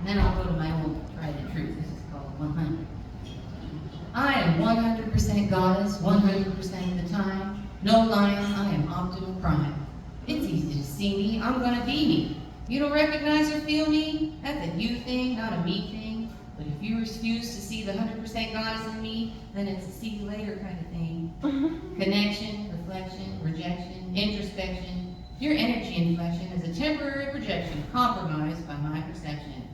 Then I'll go to my old tried and true. This is called 100. I am 100% goddess, 100% of the time. No lying, I am optimal prime. It's easy to see me, I'm gonna be me. You don't recognize or feel me? That's a you thing, not a me thing. But if you refuse to see the 100% goddess in me, then it's a see you later kind of thing. Connection, reflection, rejection, introspection. Your energy inflection is a temporary projection compromised by my perception.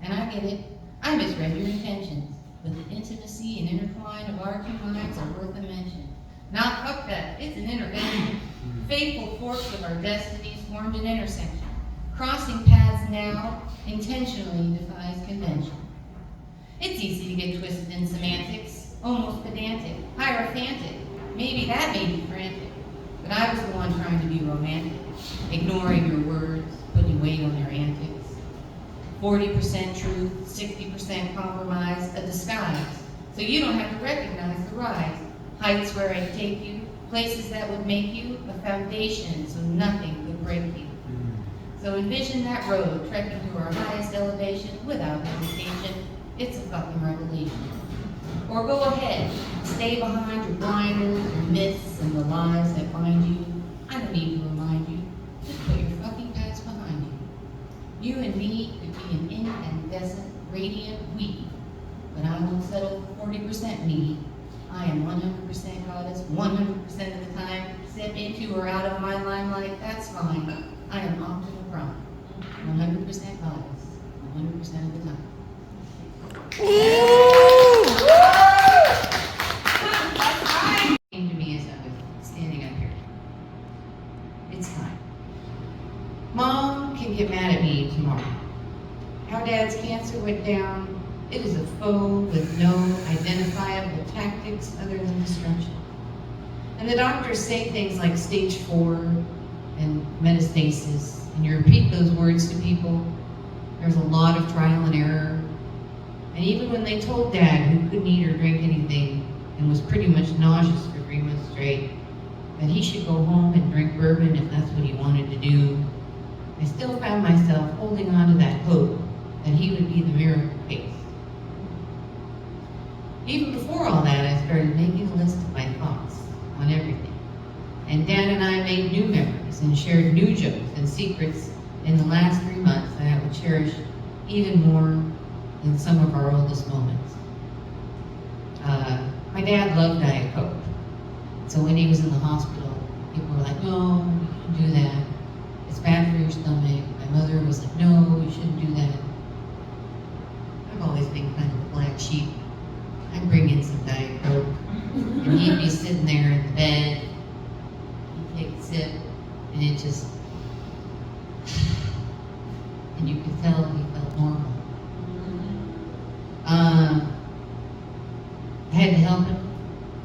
And I get it, I misread your intentions. But the intimacy and intertwine of our two minds are worth a mention. Not fuck that, it's an intervention. Faithful forks of our destinies formed an intersection. Crossing paths now intentionally defies convention. It's easy to get twisted in semantics, almost pedantic, hierophantic. Maybe that made you frantic. But I was the one trying to be romantic, ignoring your words, putting weight on your antics. 40% truth, 60% compromise, a disguise. So you don't have to recognize the rise. Heights where I'd take you, places that would make you a foundation so nothing could break you. So envision that road, trekking to our highest elevation without hesitation. It's a fucking revelation. Or go ahead, stay behind your blinders, your myths, and the lies that bind you. I don't need to remind you, just put your fucking past behind you. You and me could be an incandescent, radiant we, but I won't settle for 40% me. I am 100% goddess, 100% of the time. Step into or out of my limelight, that's fine. I am optimal prime, 100% goddess, 100% of the time. Came to me as I was standing up here. It's time. Mom can get mad at me tomorrow. How Dad's cancer went down, it is a foe with no identifiable tactics other than destruction. And the doctors say things like stage 4 and metastasis, and you repeat those words to people. There's a lot of trial and error. And even when they told Dad, who couldn't eat or drink anything and was pretty much nauseous for 3 months straight, that he should go home and drink bourbon if that's what he wanted to do, I still found myself holding on to that hope that he would be the miracle case. Even before all that, I started making a list of my thoughts on everything. And Dad and I made new memories and shared new jokes and secrets in the last 3 months that I would cherish even more than some of our oldest moments. My dad loved Diet Coke. So when he was in the hospital, people were like, no, you shouldn't do that. It's bad for your stomach. My mother was like, no, you shouldn't do that. I've always been kind of a black sheep. I'd bring in some Diet Coke, and he'd be sitting there in the bed, he'd take a sip, and it just, and you could tell he felt normal. I had to help him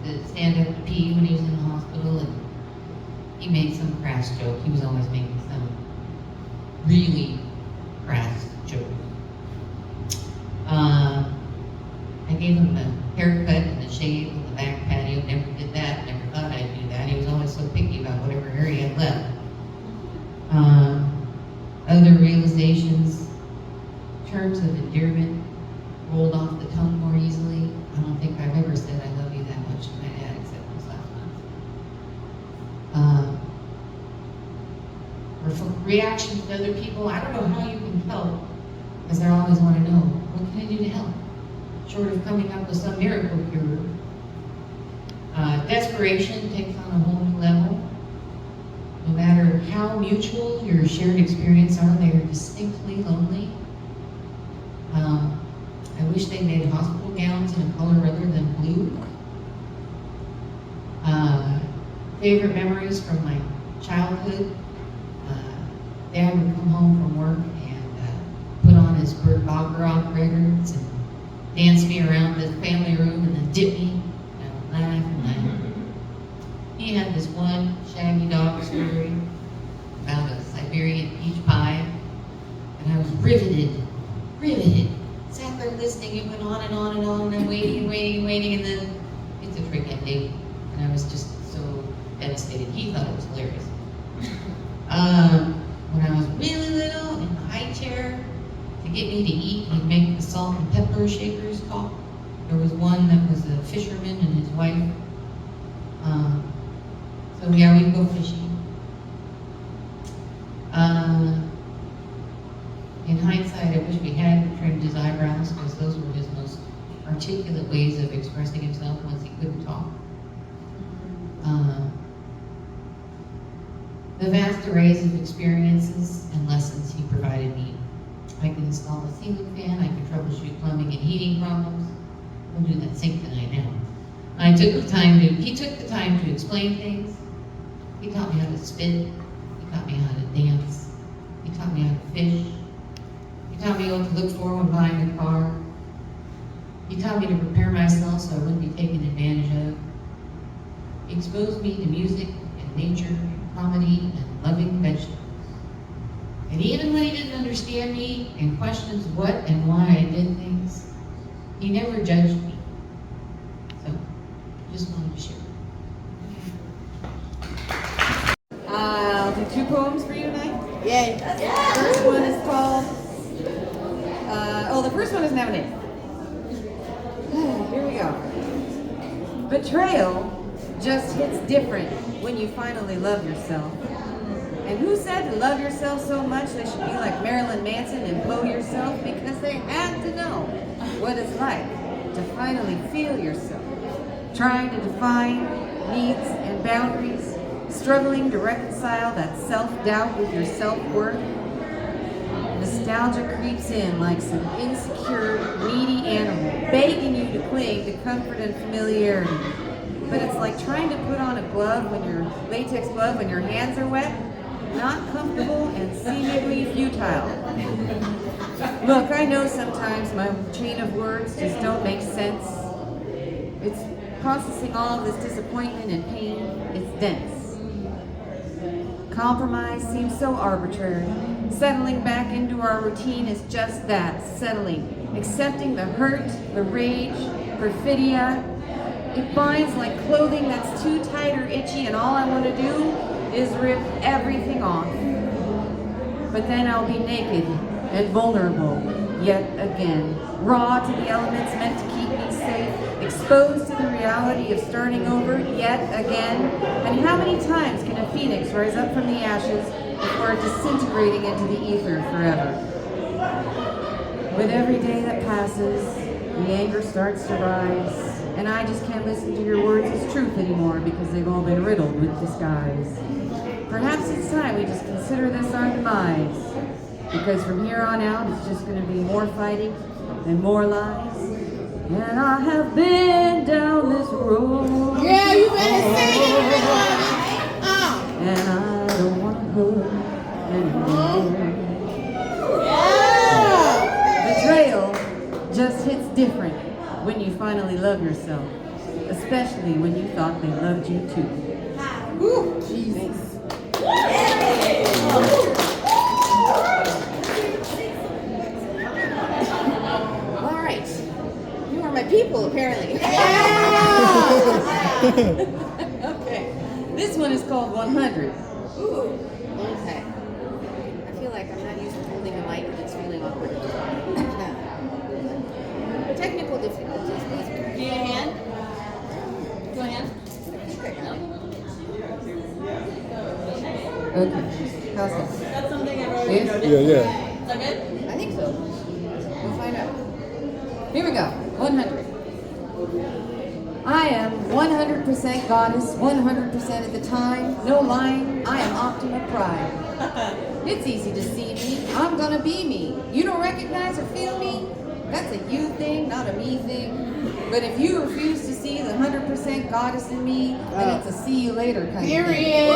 to stand up to pee when he was in the hospital, and he made some crass joke. He was always making some really crass joke. I gave him a haircut and a shave in the back patio. Never did that, never thought I'd do that. He was always so picky about whatever hair he had left. Other realizations, terms of endearment, rolled off the tongue more easily. I don't think I've ever said I love you that much to my dad except this last month. Or for reactions to other people, I don't know how you can help, because I always want to know, what can I do to help? Short of coming up with some miracle cure. Desperation takes on a whole new level. No matter how mutual your shared experience are, they are distinctly lonely. I wish they made hospital gowns in a color other than blue. Favorite memories from my childhood. Dad would come home from work and put on his Burt Bacharach records and dance me around the family room and then dip me, and I would laugh and laugh. He had this one shaggy dog story about a Siberian peach pie, and I was riveted. Sat there listening, it went on and on and on, and I'm waiting, and then it's a trick ending, and I was just so devastated. He thought it was hilarious. When I was really little, in the high chair, to get me to eat, he'd make the salt and pepper shakers talk. There was one that was a fisherman and his wife. So yeah, we'd go fishing. In hindsight, I wish we had trimmed his eyebrows because those were his most articulate ways of expressing himself once he couldn't talk. The vast arrays of experiences and lessons he provided me. I could install a ceiling fan, I could troubleshoot plumbing and heating problems. We'll do that sink tonight now. He took the time to explain things. He taught me how to spit. He taught me how to dance. He taught me how to fish. He taught me what to look for when buying a car. He taught me to prepare myself so I wouldn't be taken advantage of. He exposed me to music and nature, comedy, and loving vegetables. And even when he didn't understand me and questions what and why I did things, he never judged me. So, just wanted to share. I'll do 2 poems for you tonight. Yay. The first one is called, the first one doesn't have a name. Here we go. Betrayal just hits different when you finally love yourself. And who said to love yourself so much they should be like Marilyn Manson and blow yourself? Because they had to know what it's like to finally feel yourself. Trying to define needs and boundaries, struggling to reconcile that self-doubt with your self-worth. Nostalgia creeps in like some insecure, needy animal, begging you to cling to comfort and familiarity. But it's like trying to put on a latex glove when your hands are wet, not comfortable and seemingly futile. Look, I know sometimes my chain of words just don't make sense. It's processing all of this disappointment and pain. It's dense. Compromise seems so arbitrary. Settling back into our routine is just that, settling. Accepting the hurt, the rage, perfidia. It binds like clothing that's too tight or itchy, and all I want to do is rip everything off. But then I'll be naked and vulnerable yet again. Raw to the elements meant to keep me safe. Exposed to the reality of starting over yet again. And how many times can a phoenix rise up from the ashes before disintegrating into the ether forever? With every day that passes, the anger starts to rise. And I just can't listen to your words as truth anymore because they've all been riddled with disguise. Perhaps it's time we just consider this our demise. Because from here on out, it's just going to be more fighting and more lies. And I have been down this road. Yeah, you better sing it. And I don't want to hurt anymore. Yeah. Betrayal just hits different when you finally love yourself. Especially when you thought they loved you too. Woo, Jesus. All right. You are my people, apparently. Yeah. Okay. This one is called 100. Ooh. Okay. I feel like I'm not used to holding a mic and it's feeling awkward. Technical difficulties, please. Do you need a hand? Do you want a hand? Okay. How's that? That's something I've already Yes? noticed. Yeah. Is that good? I think so. We'll find out. Here we go. 100. I am 100% goddess, 100% at the time. No lying. I am Optima Prime. It's easy to see me. I'm gonna be me. You don't recognize or feel me? That's a you thing, not a me thing. But if you refuse to see the 100% goddess in me, then it's a see you later kind of thing. Period.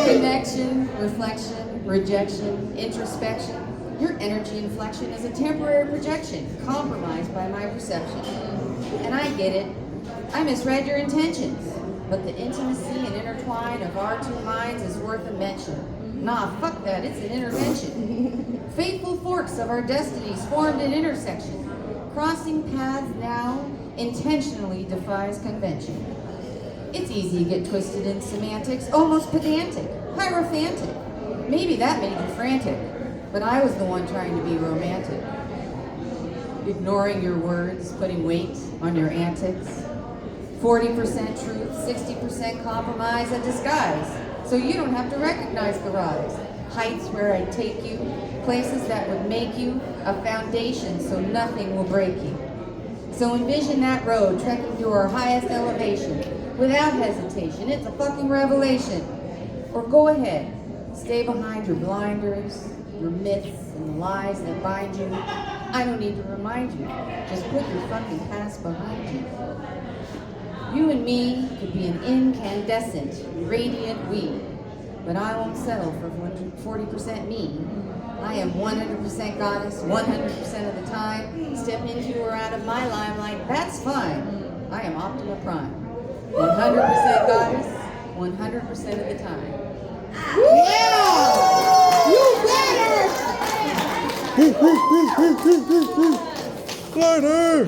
Connection, reflection, rejection, introspection. Your energy inflection is a temporary projection, compromised by my perception. And I get it. I misread your intentions. But the intimacy and intertwine of our two minds is worth a mention. Nah, fuck that, it's an intervention. Fateful forks of our destinies formed an intersection. Crossing paths now intentionally defies convention. It's easy to get twisted in semantics, almost pedantic, hierophantic. Maybe that made you frantic. But I was the one trying to be romantic. Ignoring your words, putting weight on your antics. 40% truth, 60% compromise and disguise. So you don't have to recognize the rise. Heights where I'd take you, places that would make you a foundation so nothing will break you. So envision that road trekking to our highest elevation without hesitation. It's a fucking revelation. Or go ahead, stay behind your blinders, your myths and the lies that bind you. I don't need to remind you. Just put your fucking past behind you. You and me could be an incandescent, radiant we, but I won't settle for 40% me. I am 100% goddess, 100% of the time. Step into or out of my limelight, that's fine. I am Optima Prime. 100% goddess, 100% of the time. Yeah! You better! Lyda!